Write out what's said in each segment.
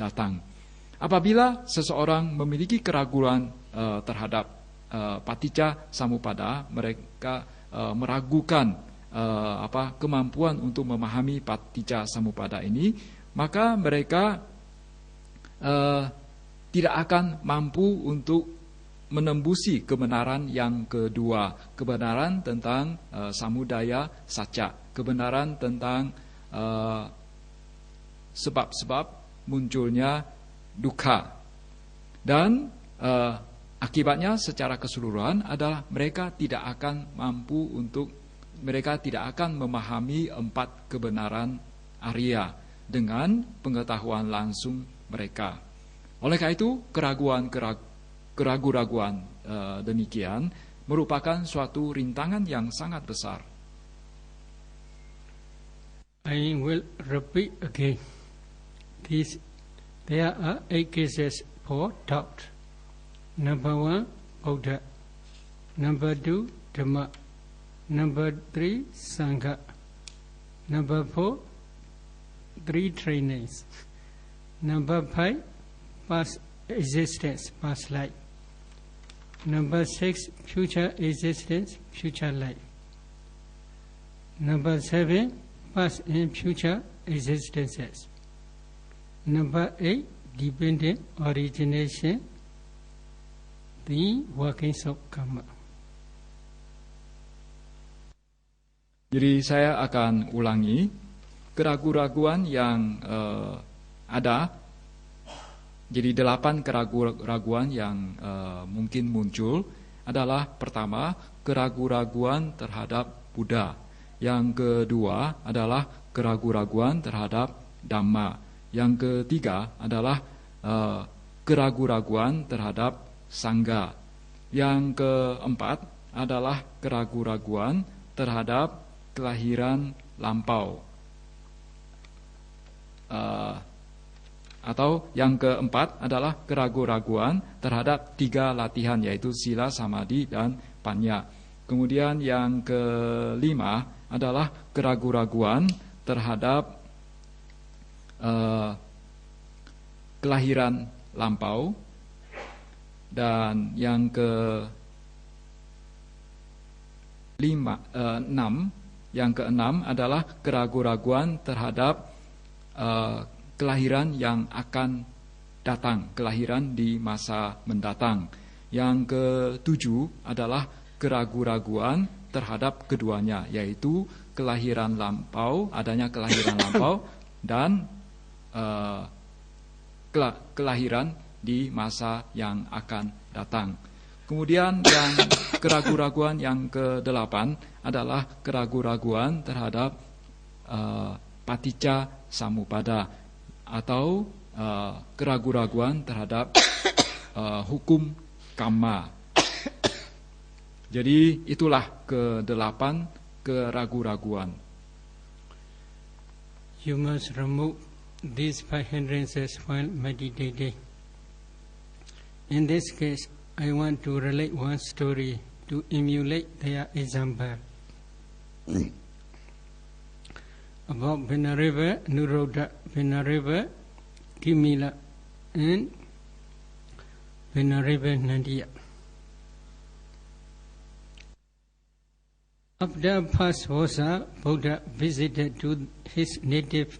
datang. Apabila seseorang memiliki keraguan terhadap Paticca Samuppada, mereka meragukan kemampuan untuk memahami Paticca Samuppada ini, maka mereka tidak akan mampu untuk menembusi kebenaran yang kedua, kebenaran tentang samudaya sacca, kebenaran tentang sebab-sebab munculnya dukkha. Dan akibatnya secara keseluruhan adalah mereka tidak akan memahami 4 kebenaran Arya dengan pengetahuan langsung mereka. Oleh karena itu, keraguan-raguan demikian merupakan suatu rintangan yang sangat besar. I will repeat again. There are 8 cases for doubt. Number 1, Buddha. Number 2, Dhamma. Number 3, Sangha. Number 4, 3 trainings. Number 5, past existence, past life. Number 6, future existence, future life. Number 7, past and future existences. Number 8, dependent origination, the workings of karma. Jadi saya akan ulangi keraguan-raguan yang ada. Jadi 8 keraguan-raguan yang mungkin muncul adalah: pertama, keraguan-raguan terhadap Buddha. Yang kedua adalah keraguan-raguan terhadap Dhamma. Yang ketiga adalah keraguan-raguan terhadap Sangha. Yang keempat adalah keraguan-raguan terhadap kelahiran lampau. Atau yang keempat adalah keraguan-raguan terhadap 3 latihan, yaitu sila, samadhi, dan panya. Kemudian yang kelima adalah keraguan-raguan terhadap kelahiran lampau. Dan yang yang keenam adalah keraguan-raguan terhadap kelahiran yang akan datang, kelahiran di masa mendatang. Yang ketujuh adalah keraguan-raguan terhadap keduanya, yaitu kelahiran lampau, adanya kelahiran lampau, dan kelahiran di masa yang akan datang. Kemudian yang keraguan-raguan yang ke-8 adalah keraguan-raguan terhadap Paticca Samuppada, atau keraguan-raguan terhadap hukum karma. Jadi itulah ke-8 keraguan-raguan. You must remove these 5 hindrances while meditating. In this case, I want to relate one story to emulate their example. About Venerable Nuruddha, Venerable Kimila, and Venerable Nandiya. After Pasvosa, Buddha visited to his native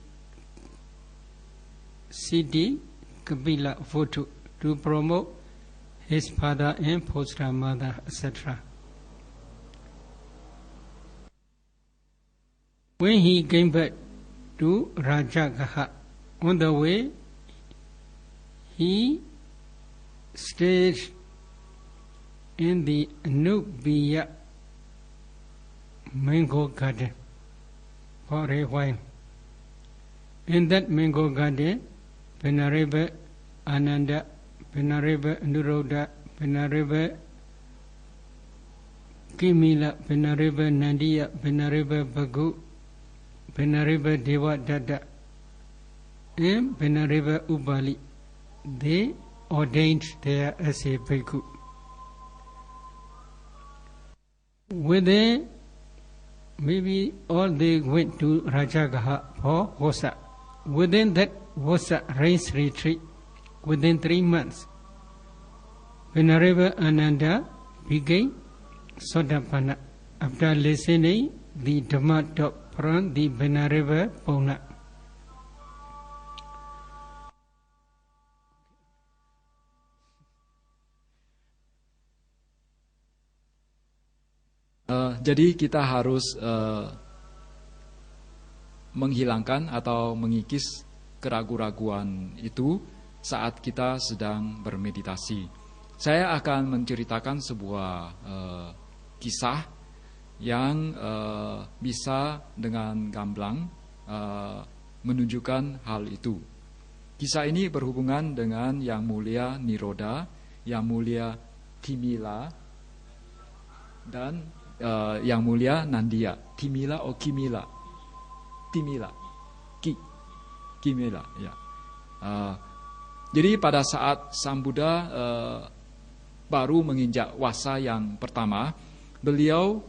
city, Kapila Votu, to promote his father and foster mother, etc. When he came back to Rajagaha, on the way, he stayed in the Anubiya mango garden for a while. In that mango garden, Venerable Ananda, Venerable Nuruddha, Venerable Kimila, Venerable Nandiya, Venerable Bhagu, Venerable Devadatta, and Venerable Ubali, they ordained there as a bhikkhu. Within, maybe all they went to Rajagaha for Hosa. Within that Vosa rains retreat. Within 3 months, Venerable Ananda became Sotapanna after listening the Dhamma talk from the Venerable Pona. Jadi kita harus menghilangkan atau mengikis keraguan-raguan itu saat kita sedang bermeditasi. Saya akan menceritakan sebuah kisah yang bisa dengan gamblang menunjukkan hal itu. Kisah ini berhubungan dengan Yang Mulia Niroda, Yang Mulia Timila, dan Yang Mulia Nandia. Timila atau Kimila? Timila, Kimila, ya. Jadi pada saat Sang Buddha baru menginjak wasa yang pertama, beliau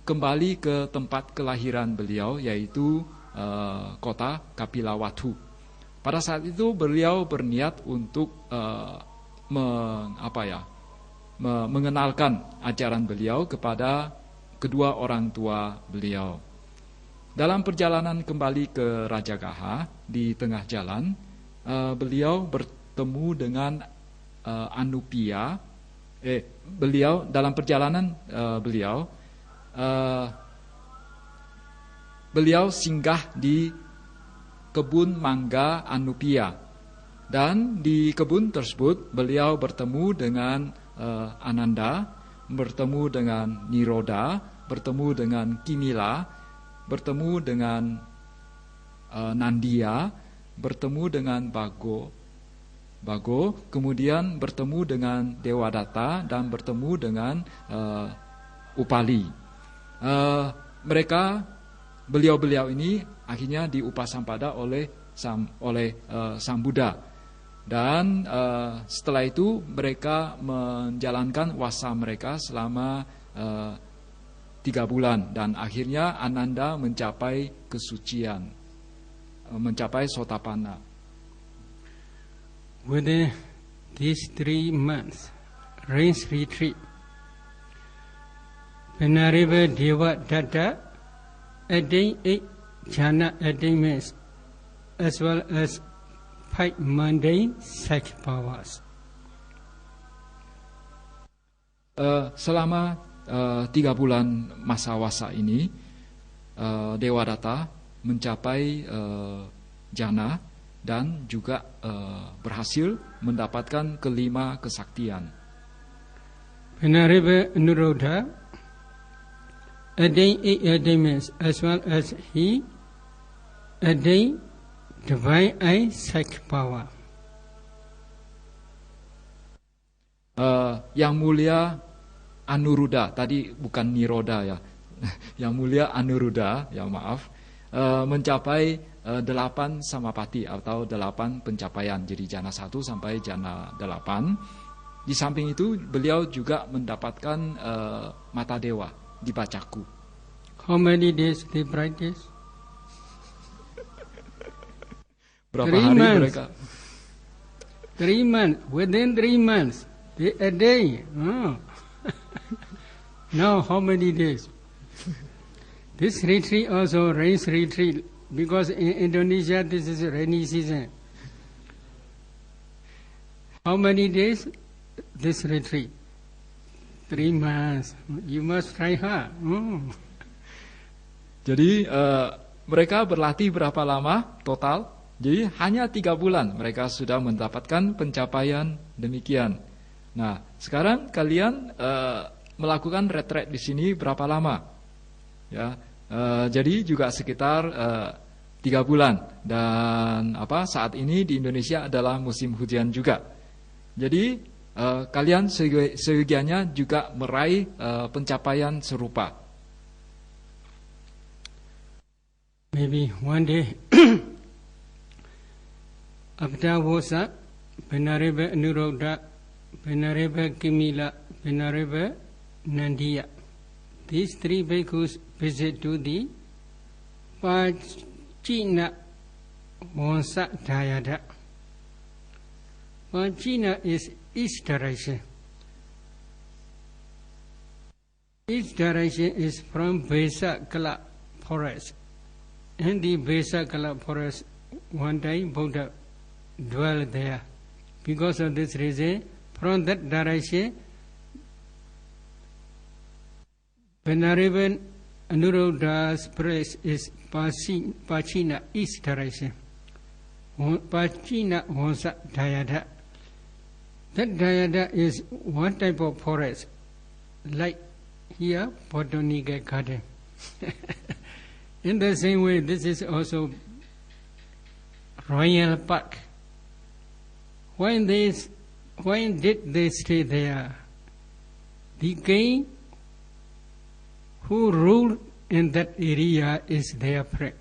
kembali ke tempat kelahiran beliau, yaitu kota Kapilawatu. Pada saat itu beliau berniat untuk mengenalkan ajaran beliau kepada kedua orang tua beliau. Dalam perjalanan kembali ke Rajagaha, di tengah jalan, beliau bertemu dengan Anupya. Dalam perjalanan beliau singgah di kebun mangga Anupya, dan di kebun tersebut beliau bertemu dengan Ananda, bertemu dengan Niroda, bertemu dengan Kimila, bertemu dengan Nandia, bertemu dengan Bago, kemudian bertemu dengan Dewadatta, dan bertemu dengan Upali. Beliau ini akhirnya diupasampada oleh Sang Buddha. Dan setelah itu mereka menjalankan wasa mereka selama 3 bulan, dan akhirnya Ananda mencapai kesucian, mencapai Sotapanna. Within these 3 months, rains retreat, Venerable Devadatta attained 8 jhana attainments as well as 5 mundane psychic powers. Selama 3 bulan masa wasa ini, Dewadatta mencapai jhana dan juga berhasil mendapatkan kelima kesaktian. Venerable Anuruddha attained 8 attainments as well as he attained divine eye psychic power. Yang Mulia Anuruddha, tadi bukan Niroda ya. Yang Mulia Anuruddha, ya maaf, mencapai 8 samapati atau 8 pencapaian. Jadi jana 1 sampai jana 8. Di samping itu beliau juga mendapatkan mata dewa di Bacaku. How many days they practice? Berapa hari mereka? 3 months. Within 3 months, a day. Now how many days? This retreat also rains retreat, because in Indonesia this is a rainy season. How many days this retreat? 3 months. You must try hard. Jadi mereka berlatih berapa lama total? Jadi hanya 3 bulan mereka sudah mendapatkan pencapaian demikian. Nah, sekarang kalian melakukan retret di sini berapa lama? Ya, jadi juga sekitar 3 bulan. Dan saat ini di Indonesia adalah musim hujan juga. Jadi kalian seyogianya juga meraih pencapaian serupa. Maybe one day after Vosa, Venerable Anuruddha, Venerable Kimila, Venerable Nandia, these 3 bhikkhus visit to the Pachina Wonsa Dayada. Pachina is east direction. East direction is from Besa Kala forest. In the Besa Kala forest, one time Buddha dwelled there. Because of this reason, from that direction, Venerable Anuruddha's place is Pachina, east direction. Pachina Wonsa Dayada. That Dayada is one type of forest, like here, Botanical Garden. In the same way, this is also Royal Park. Why did they stay there? The king who ruled in that area is their friend.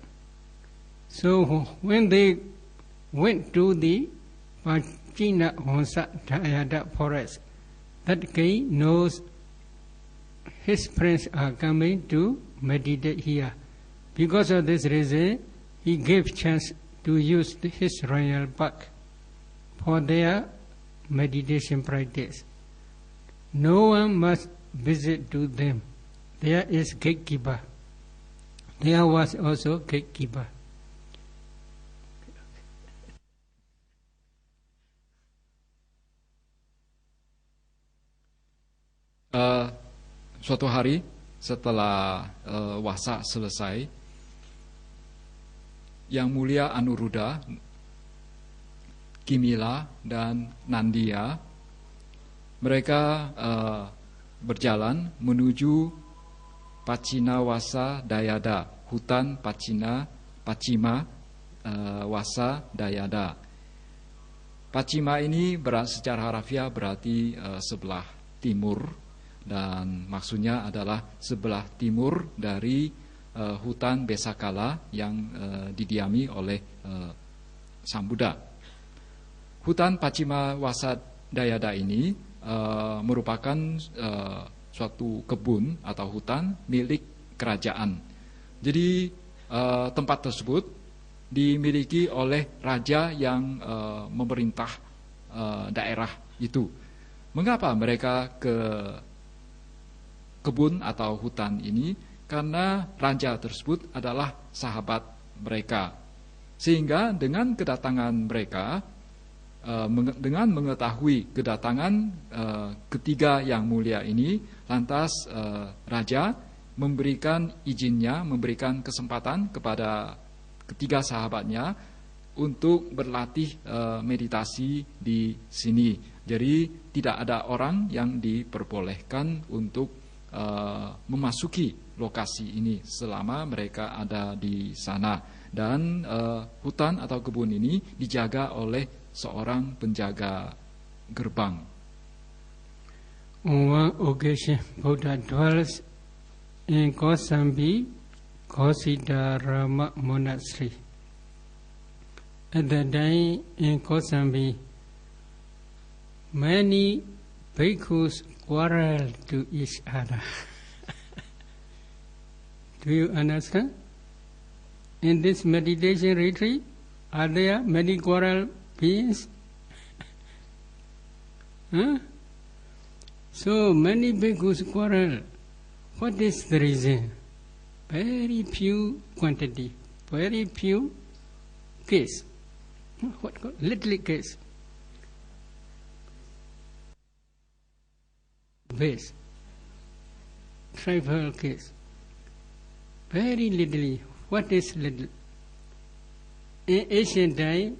So when they went to the Pachina Wonsa Dayada forest, that king knows his friends are coming to meditate here. Because of this reason, he gave chance to use his royal park for their meditation practice. No one must visit to them. There is gatekeeper. There was also gatekeeper. Suatu hari setelah wasa selesai, Yang Mulia Anuruddha, Kimila, dan Nandia, mereka berjalan menuju Pachina Wasa Dayada, hutan Pachima Wasa Dayada. Pachima ini secara harafiah berarti sebelah timur, dan maksudnya adalah sebelah timur dari hutan Besakala yang didiami oleh Sang Buddha. Hutan Pachima Wasa Dayada ini merupakan suatu kebun atau hutan milik kerajaan. Jadi tempat tersebut dimiliki oleh raja yang memerintah daerah itu. Mengapa mereka ke kebun atau hutan ini? Karena raja tersebut adalah sahabat mereka. Sehingga dengan kedatangan mereka, dengan mengetahui kedatangan ketiga yang mulia ini, lantas raja memberikan izinnya, memberikan kesempatan kepada ketiga sahabatnya untuk berlatih meditasi di sini. Jadi tidak ada orang yang diperbolehkan untuk memasuki lokasi ini selama mereka ada di sana. Dan hutan atau kebun ini dijaga oleh seorang penjaga gerbang. On one occasion, Buddha dwells in Kosambi, Kosidarama Monastery. At that time in Kosambi, many bhikkhus quarrel to each other. Do you understand? In this meditation retreat, are there many quarrel beings? Huh? So many bhikkhus quarrel. What is the reason? Very few quantity, very few case. Little case. Base. Tribal case. Very little. What is little? In ancient time,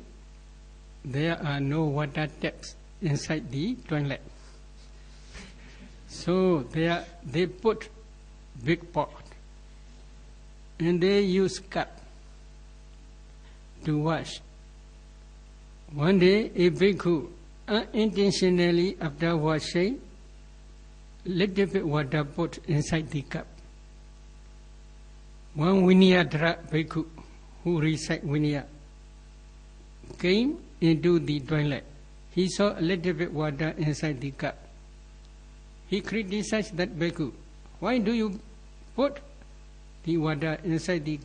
there are no water taps inside the toilet. So they put big pot and they use cup to wash. One day, a bhikkhu unintentionally, after washing, little bit water put inside the cup. One Vinayadhara bhikkhu who recite Vinaya came into the toilet. He saw a little bit water inside the cup. He criticized that bhikkhu. Why do you put the water inside the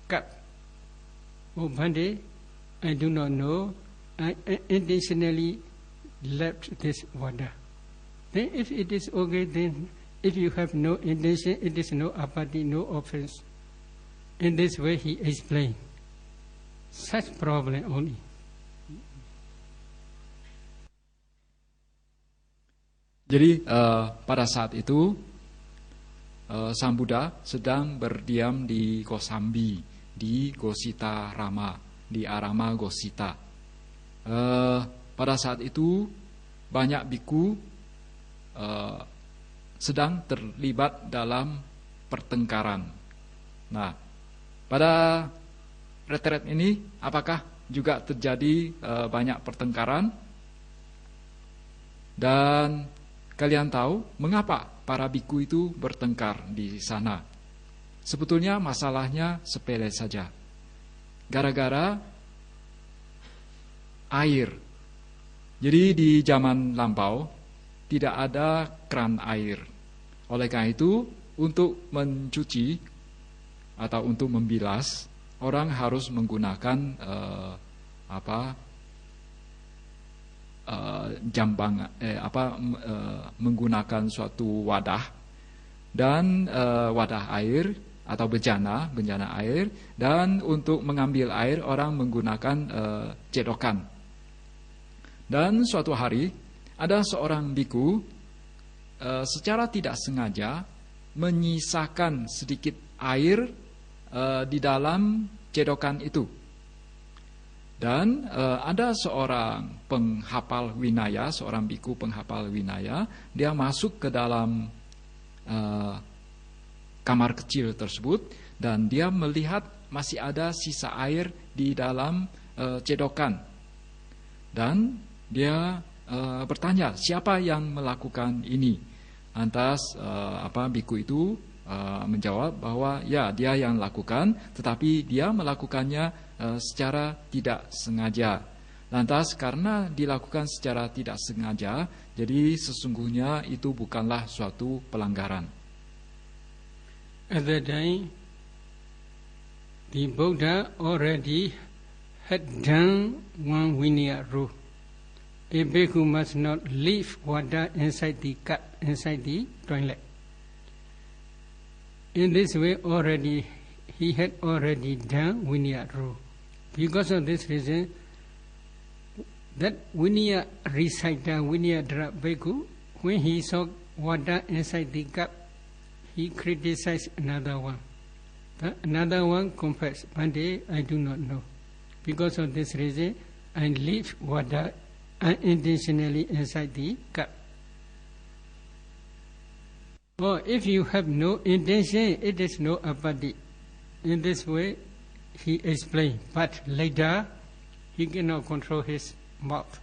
cup? Oh Bhante, I do not know. I intentionally left this water. Then if it is okay, then if you have no intention, it is no apathy, no offense. In this way he explained. Such problem only. Jadi pada saat itu Sang Buddha sedang berdiam di Kosambi, di Gosita Rama, di Arama Gosita. Pada saat itu banyak biku sedang terlibat dalam pertengkaran. Nah, pada retret ini apakah juga terjadi banyak pertengkaran? Dan kalian tahu mengapa para biku itu bertengkar di sana? Sebetulnya masalahnya sepele saja. Gara-gara air. Jadi di zaman lampau tidak ada keran air. Oleh karena itu, untuk mencuci atau untuk membilas, orang harus menggunakan menggunakan suatu wadah dan wadah air atau bejana air, dan untuk mengambil air orang menggunakan cedokan. Dan suatu hari ada seorang biku secara tidak sengaja menyisakan sedikit air di dalam cedokan itu. Dan ada seorang penghafal winaya, seorang biku penghafal winaya, dia masuk ke dalam kamar kecil tersebut dan dia melihat masih ada sisa air di dalam cedokan. Dan dia bertanya, siapa yang melakukan ini? Lantas biku itu menjawab bahwa ya, dia yang lakukan, tetapi dia melakukannya secara tidak sengaja. Lantas karena dilakukan secara tidak sengaja, jadi sesungguhnya itu bukanlah suatu pelanggaran. At that time, the Buddha already had done one Vinaya rule. A bhikkhu must not leave water inside the cup, inside the toilet. In this way, he had already done Vinaya rule. Because of this reason, that Vinaya reciter, Vinayadhara bhikkhu, when he saw water inside the cup, he criticized another one. Another one confessed, one day I do not know. Because of this reason, I leave water unintentionally inside the cup. Or if you have no intention, it is no apathy. In this way, he explained. But later, he cannot control his mouth.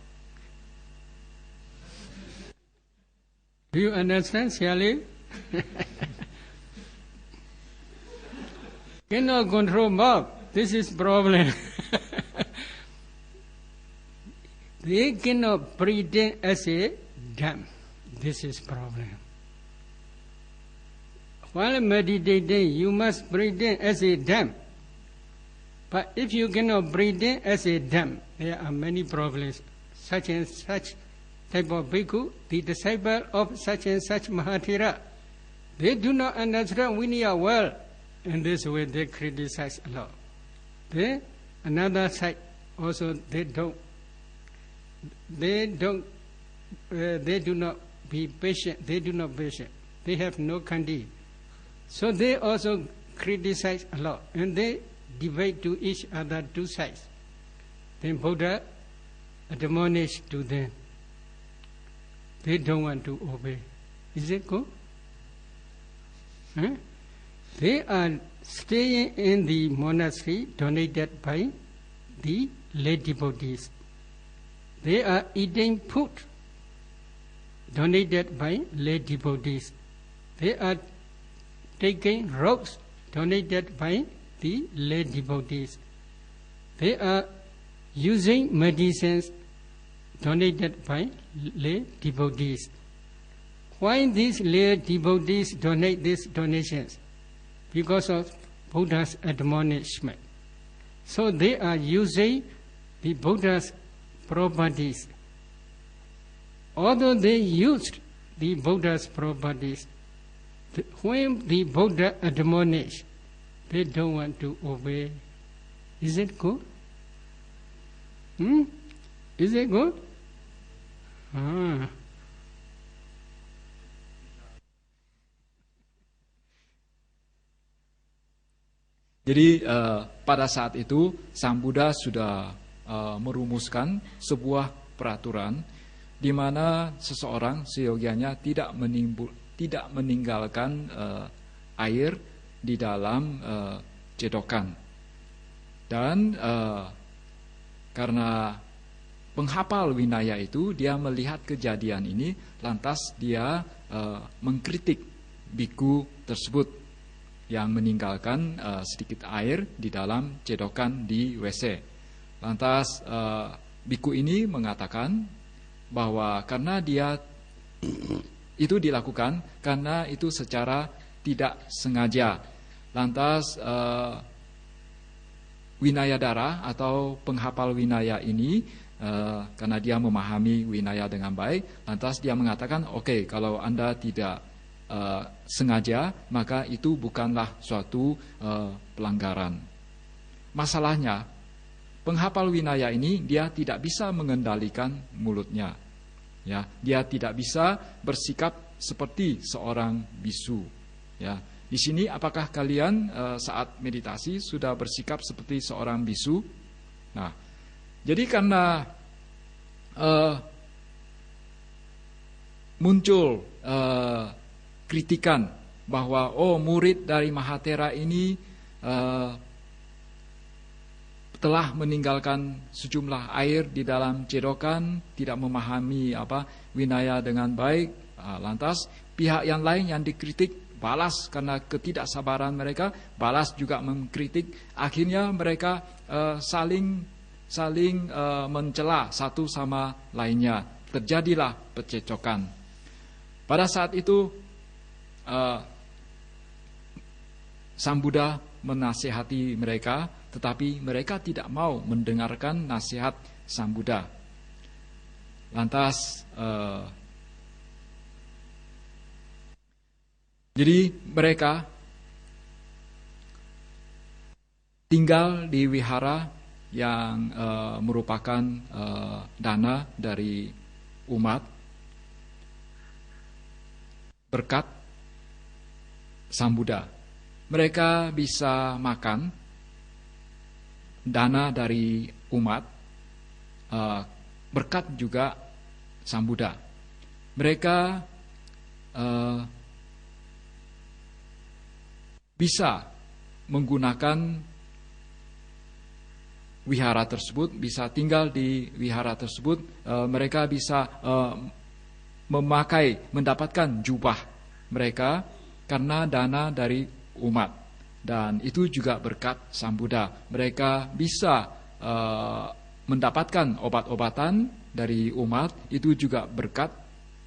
Do you understand, Siali? Cannot control mouth. This is problem. They cannot pretend as a dam. This is problem. While meditating, you must pretend as a dam. But if you cannot pretend as a dam, there are many problems. Such and such type of bhikkhu, the disciple of such and such Mahathera, they do not understand Vinaya well. In this way, they criticize a lot. Then another side also they do not be patient. They do not patient. They have no kandi. So they also criticize a lot, and they debate to each other two sides. Then Buddha admonished to them. They don't want to obey. Is it good? Huh? They are staying in the monastery donated by the lay devotees. They are eating food donated by lay devotees. They are taking robes donated by the lay devotees. They are using medicines donated by lay devotees. Why these lay devotees donate these donations? Because of Buddha's admonishment. So they are using the Buddha's properties. Although they used the Buddha's properties, when the Buddha admonished, they don't want to obey. Is it good? Is it good? Jadi pada saat itu Sang Buddha sudah merumuskan sebuah peraturan di mana seseorang seyogianya tidak meninggalkan air di dalam cedokan. Dan karena penghafal Vinaya itu dia melihat kejadian ini, lantas dia mengkritik biku tersebut yang meninggalkan sedikit air di dalam cedokan di WC. Lantas biku ini mengatakan bahwa karena dia itu dilakukan karena itu secara tidak sengaja. Lantas Winayadara atau penghafal Vinaya ini karena dia memahami Vinaya dengan baik, lantas dia mengatakan, oke, kalau Anda tidak sengaja, maka itu bukanlah suatu pelanggaran. Masalahnya, penghafal Vinaya ini dia tidak bisa mengendalikan mulutnya. Ya, dia tidak bisa bersikap seperti seorang bisu. Ya, di sini apakah kalian saat meditasi sudah bersikap seperti seorang bisu? Nah, jadi karena muncul kritikan bahwa murid dari Mahathera ini telah meninggalkan sejumlah air di dalam cedokan, tidak memahami Vinaya dengan baik. Lantas pihak yang lain yang dikritik balas karena ketidaksabaran mereka, balas juga mengkritik. Akhirnya mereka saling mencela satu sama lainnya. Terjadilah percecokan. Pada saat itu Sang Buddha menasihati mereka, tetapi mereka tidak mau mendengarkan nasihat Sang Buddha. Lantas jadi mereka tinggal di wihara yang merupakan dana dari umat berkat Sang Buddha. Mereka bisa makan dana dari umat berkat juga Sang Buddha. Mereka bisa menggunakan wihara tersebut, bisa tinggal di wihara tersebut. Mereka bisa mendapatkan jubah mereka karena dana dari umat, dan itu juga berkat Sang Buddha. Mereka bisa mendapatkan obat-obatan dari umat, itu juga berkat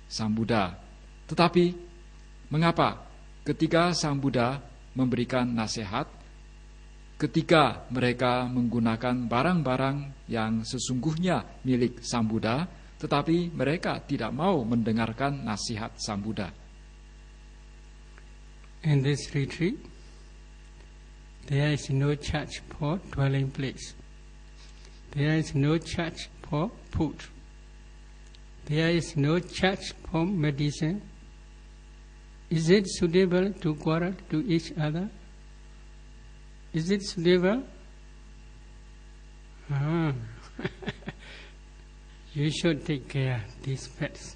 Sang Buddha. Tetapi mengapa ketika Sang Buddha memberikan nasihat, ketika mereka menggunakan barang-barang yang sesungguhnya milik Sang Buddha, tetapi mereka tidak mau mendengarkan nasihat Sang Buddha? In this retreat, there is no church for dwelling place. There is no church for food. There is no church for medicine. Is it suitable to quarrel to each other? Is it suitable? You should take care of these pets.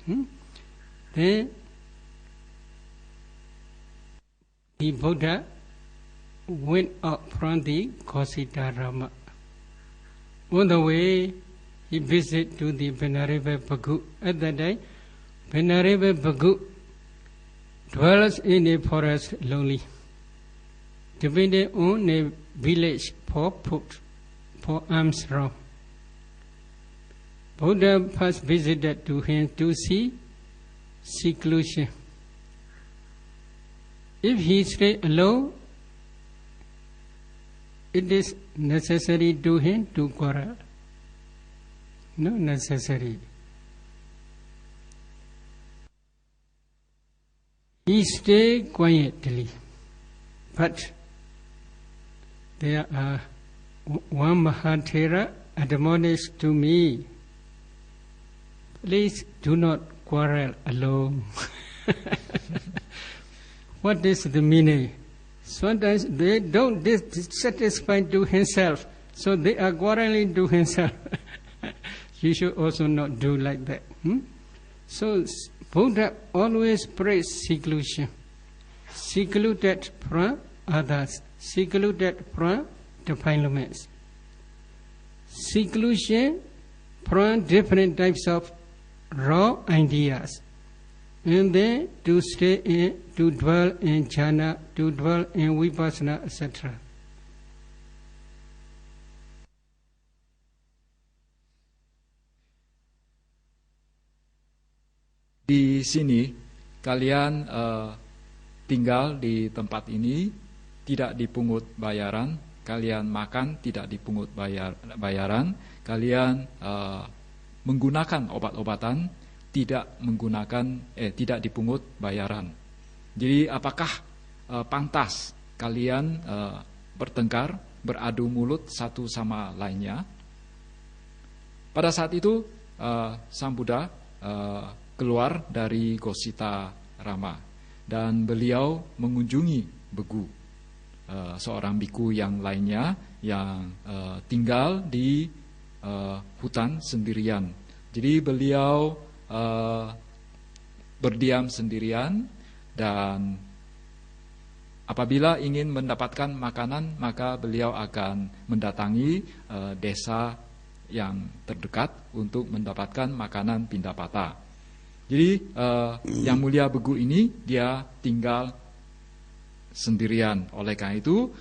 Then the Buddha went up from the Kausitarama. On the way, he visited to the Venerable Bhikkhu. At that time, Venerable Bhikkhu dwells in a forest lonely, depending on a village for food, for alms round. Buddha first visited to him to see seclusion. If he stay alone, it is necessary to him to quarrel. not necessary. He stay quietly, but there are one Mahathera admonished to me, please do not quarrel alone. What is the meaning? Sometimes they don't satisfy to himself, so they are quarreling to himself. You should also not do like that. So Buddha always prays seclusion. Secluded from others, secluded from defilements. Seclusion from different types of raw ideas. And then to stay in, to dwell in jhana, to dwell in vipassana, etc. Di sini kalian tinggal di tempat ini tidak dipungut bayaran, kalian makan tidak dipungut bayaran, kalian menggunakan obat-obatan tidak dipungut bayaran. Jadi apakah pantas kalian bertengkar, beradu mulut satu sama lainnya? Pada saat itu Sang Buddha keluar dari Gosita Rama dan beliau mengunjungi Begu, seorang biku yang lainnya yang tinggal di hutan sendirian. Jadi beliau berdiam sendirian, dan apabila ingin mendapatkan makanan maka beliau akan mendatangi desa yang terdekat untuk mendapatkan makanan pindapata. Jadi Yang Mulia Begu ini dia tinggal sendirian. Oleh karena itu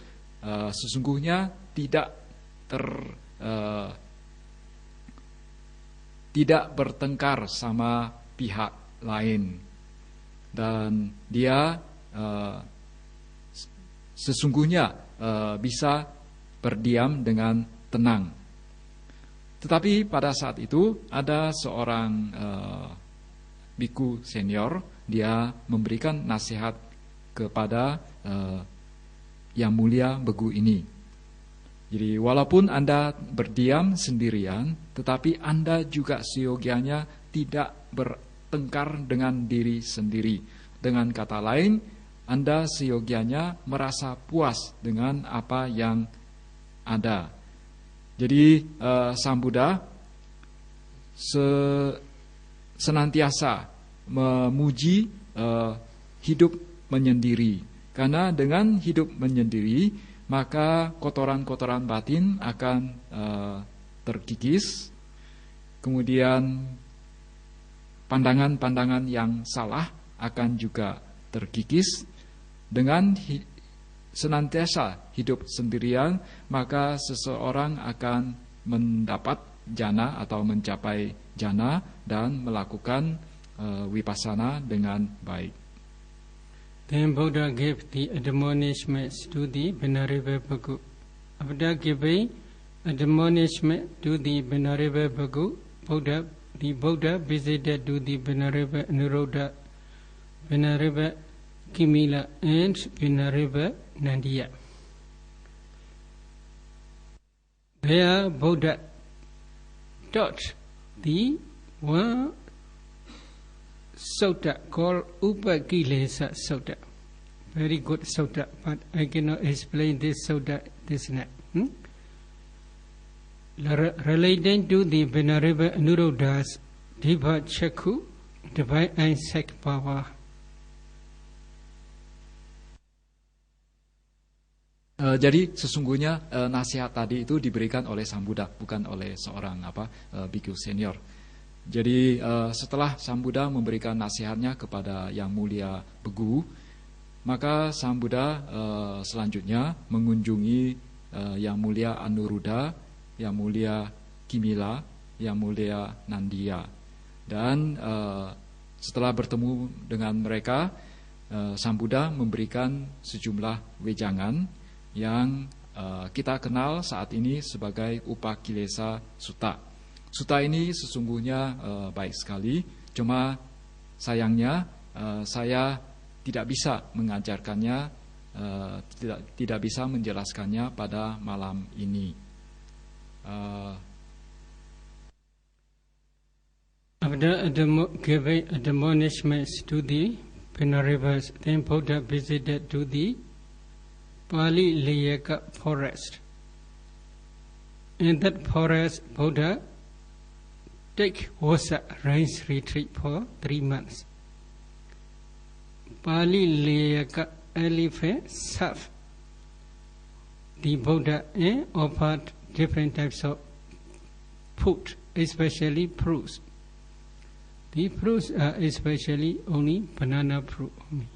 sesungguhnya tidak bertengkar sama pihak lain, dan dia sesungguhnya bisa berdiam dengan tenang. Tetapi pada saat itu ada seorang biku senior, dia memberikan nasihat kepada Yang Mulia Begu ini. Jadi walaupun Anda berdiam sendirian, tetapi Anda juga seyogianya tidak bertengkar dengan diri sendiri. Dengan kata lain, Anda seyogianya merasa puas dengan apa yang ada. Jadi Sang Buddha senantiasa memuji hidup menyendiri, karena dengan hidup menyendiri maka kotoran-kotoran batin akan terkikis, kemudian pandangan-pandangan yang salah akan juga terkikis. Dengan senantiasa hidup sendirian maka seseorang akan mendapat jana atau mencapai jana dan melakukan vipassana dengan baik. Then Buddha gave the admonishments to the Venerable Bhikkhu. After giving admonishment to the Venerable Bhikkhu, the Buddha visited to the Venerable Anuruddha, Venerable Kimila, and Venerable Nandiya. There Buddha taught the one sutta called Upakilesa Sutta. Very good sutta, but I cannot explain this sutta this night. Relating to the Venerable Anuruddha's Diva Chakku, divine eyesight power. Jadi sesungguhnya nasihat tadi itu diberikan oleh Sang Buddha, bukan oleh seorang biku senior. Jadi setelah Sang Buddha memberikan nasihatnya kepada Yang Mulia Begu, maka Sang Buddha selanjutnya mengunjungi Yang Mulia Anuruddha, Yang Mulia Kimila, Yang Mulia Nandiya. Dan setelah bertemu dengan mereka, Sang Buddha memberikan sejumlah wejangan yang kita kenal saat ini sebagai Upakilesa Sutta. Sutta ini sesungguhnya baik sekali, cuma sayangnya saya tidak bisa mengajarkannya, tidak bisa menjelaskannya pada malam ini. After giving admonishments to the Venerables, then Buddha visited to the Pali Layaka forest. In that forest, Buddha take Vassa rains retreat for 3 months. Pali Layaka elephant served the Buddha and offered different types of food, especially fruits. The fruits are especially only banana fruit only.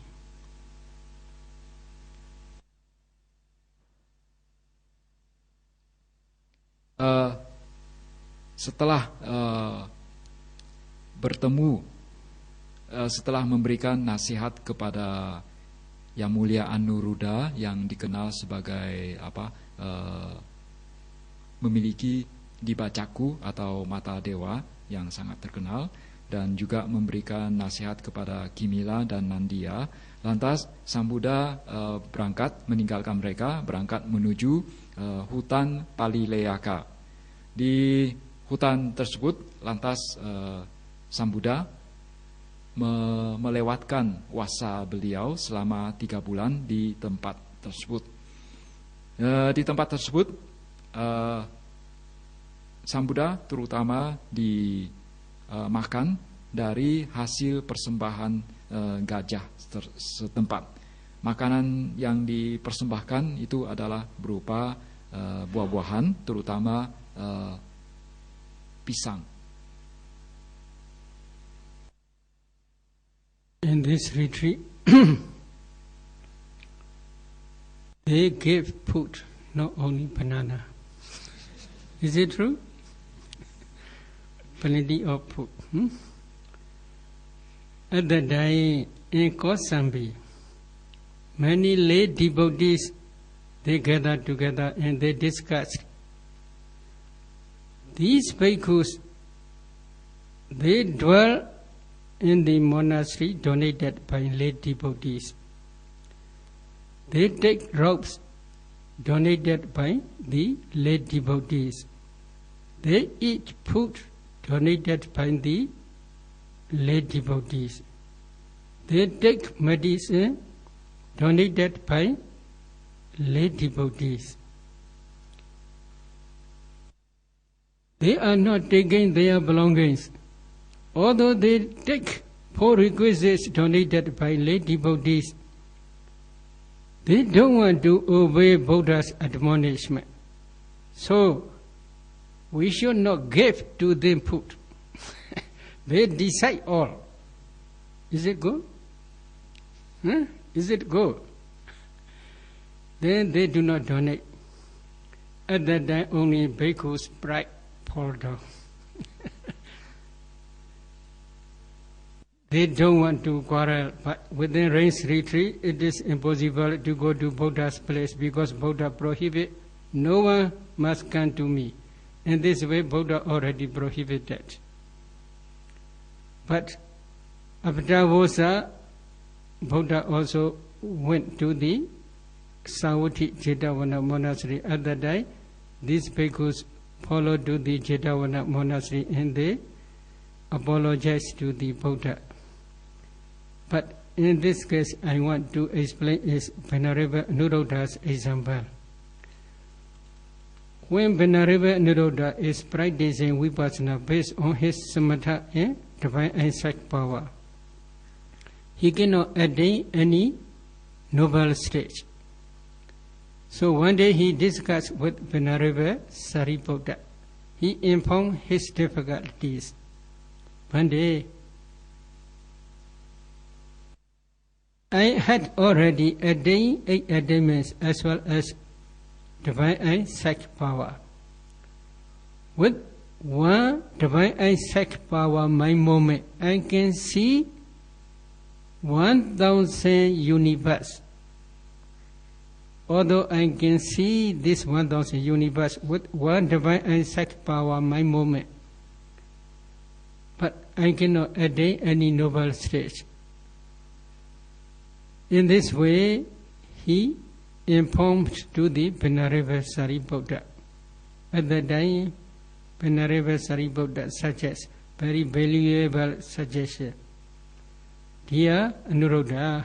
Setelah bertemu, setelah memberikan nasihat kepada Yang Mulia Anuruddha yang dikenal sebagai memiliki dipa caku atau mata dewa yang sangat terkenal, dan juga memberikan nasihat kepada Kimila dan Nandia, lantas Sang Buddha meninggalkan mereka, berangkat menuju hutan Pali Layaka. Di hutan tersebut lantas Sang Buddha melewatkan wasa beliau selama 3 bulan di tempat tersebut. Di tempat tersebut Sang Buddha terutama makan dari hasil persembahan gajah setempat. Makanan yang dipersembahkan itu adalah berupa buah-buahan, terutama pisang. In this retreat, they gave food, not only banana. Is it true? Plenty of food. At that time in Kosambi, many lay devotees, they gathered together and they discussed. These bhikkhus, they dwell in the monastery donated by lay devotees. They take robes donated by the lay devotees. They eat food donated by the lay devotees. They take medicine donated by lay devotees. They are not taking their belongings. Although they take 4 requisites donated by lay devotees, they don't want to obey Buddha's admonishment. So, we should not give to them food. They decide all. Is it good? Is it good? Then they do not donate. At that time, only bhikkhu's pride fall down. They don't want to quarrel, but within rains retreat, it is impossible to go to Buddha's place because Buddha prohibit, no one must come to me. In this way, Buddha already prohibited. But after Vassa, Buddha also went to the Savatthi Jetavana monastery. At that time, these bhikkhus followed to the Jetavana monastery and they apologized to the Buddha. But in this case, I want to explain is Venerable Anuruddha's example. When Venerable Anuruddha is practicing Vipassana based on his samatha and divine insight power, he cannot attain any noble stage. So one day he discussed with Venerable Sariputta. He informed his difficulties. One day, I had already attained 8 attainments as well as divine insight power. With one divine insight power, my moment, I can see 1,000 universe. Although I can see this 1,000 universe with one divine insight power, my moment, I cannot attain any noble stage. In this way, he informed to the Venerable Sariputta. At that time, Venerable Sariputta suggests very valuable suggestion. Dear Anuruddha,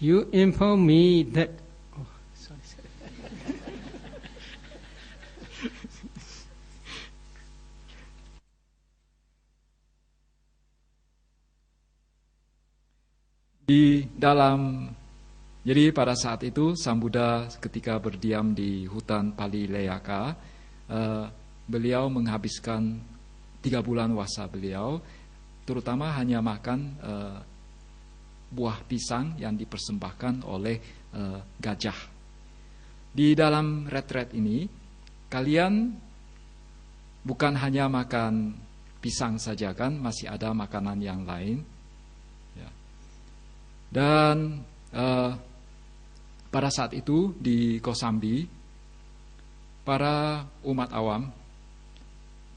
you inform me that. Oh, sorry. Jadi pada saat itu Sang Buddha ketika berdiam di hutan Palileyaka, beliau menghabiskan 3 bulan wasa beliau, terutama hanya makan buah pisang yang dipersembahkan oleh gajah. Di dalam retret ini, kalian bukan hanya makan pisang saja kan, masih ada makanan yang lain. Ya. Dan pada saat itu di Kosambi, para umat awam,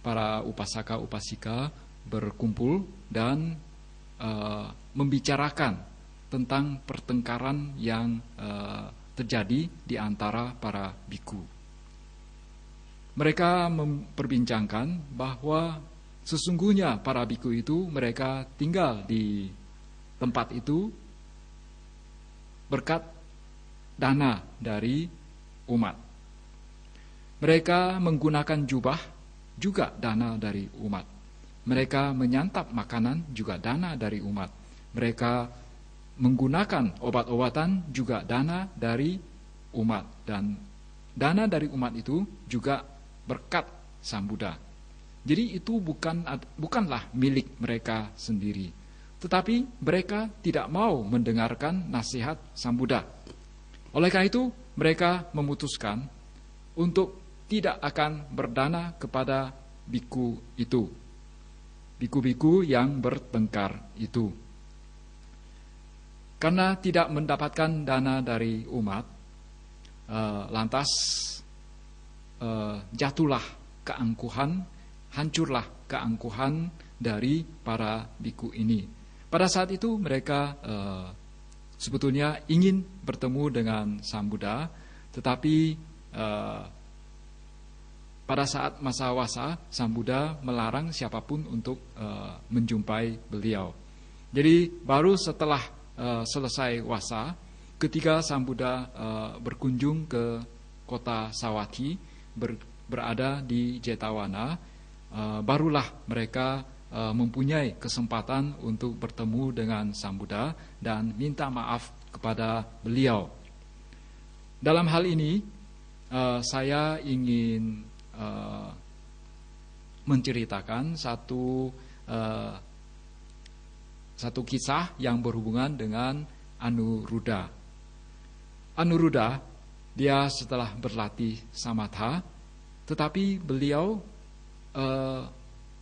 para upasaka upasika berkumpul dan membicarakan tentang pertengkaran yang terjadi di antara para biku. Mereka memperbincangkan bahwa sesungguhnya para biku itu mereka tinggal di tempat itu berkat dana dari umat. Mereka menggunakan jubah juga dana dari umat. Mereka menyantap makanan juga dana dari umat. Mereka menggunakan obat-obatan juga dana dari umat. Dan dana dari umat itu juga berkat Sang Buddha. Jadi itu bukanlah milik mereka sendiri. Tetapi mereka tidak mau mendengarkan nasihat Sang Buddha. Oleh karena itu mereka memutuskan untuk tidak akan berdana kepada biku itu, biku-biku yang bertengkar itu. Karena tidak mendapatkan dana dari umat, lantas jatuhlah keangkuhan, hancurlah keangkuhan dari para biku ini. Pada saat itu mereka sebetulnya ingin bertemu dengan Sang Buddha, tetapi pada saat masa wasa, Sang Buddha melarang siapapun untuk menjumpai beliau. Jadi baru setelah selesai wasa, ketika Sang Buddha berkunjung ke kota Sawathi, berada di Jetawana, barulah mereka mempunyai kesempatan untuk bertemu dengan Sang Buddha dan minta maaf kepada beliau. Dalam hal ini, saya ingin menceritakan satu kisah yang berhubungan dengan Anuruddha. Anuruddha, dia setelah berlatih samatha, tetapi beliau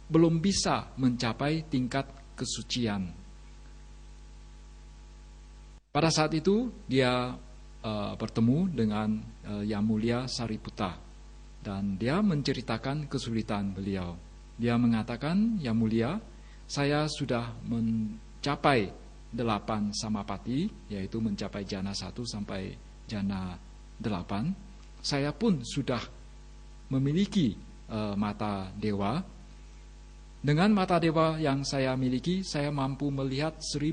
belum bisa mencapai tingkat kesucian. Pada saat itu dia bertemu dengan Yang Mulia Sariputta. Dan dia menceritakan kesulitan beliau. Dia mengatakan, Yang Mulia, saya sudah mencapai 8 samapati, yaitu mencapai jana 1 sampai jana 8. Saya pun sudah memiliki mata dewa. Dengan mata dewa yang saya miliki, saya mampu melihat 1000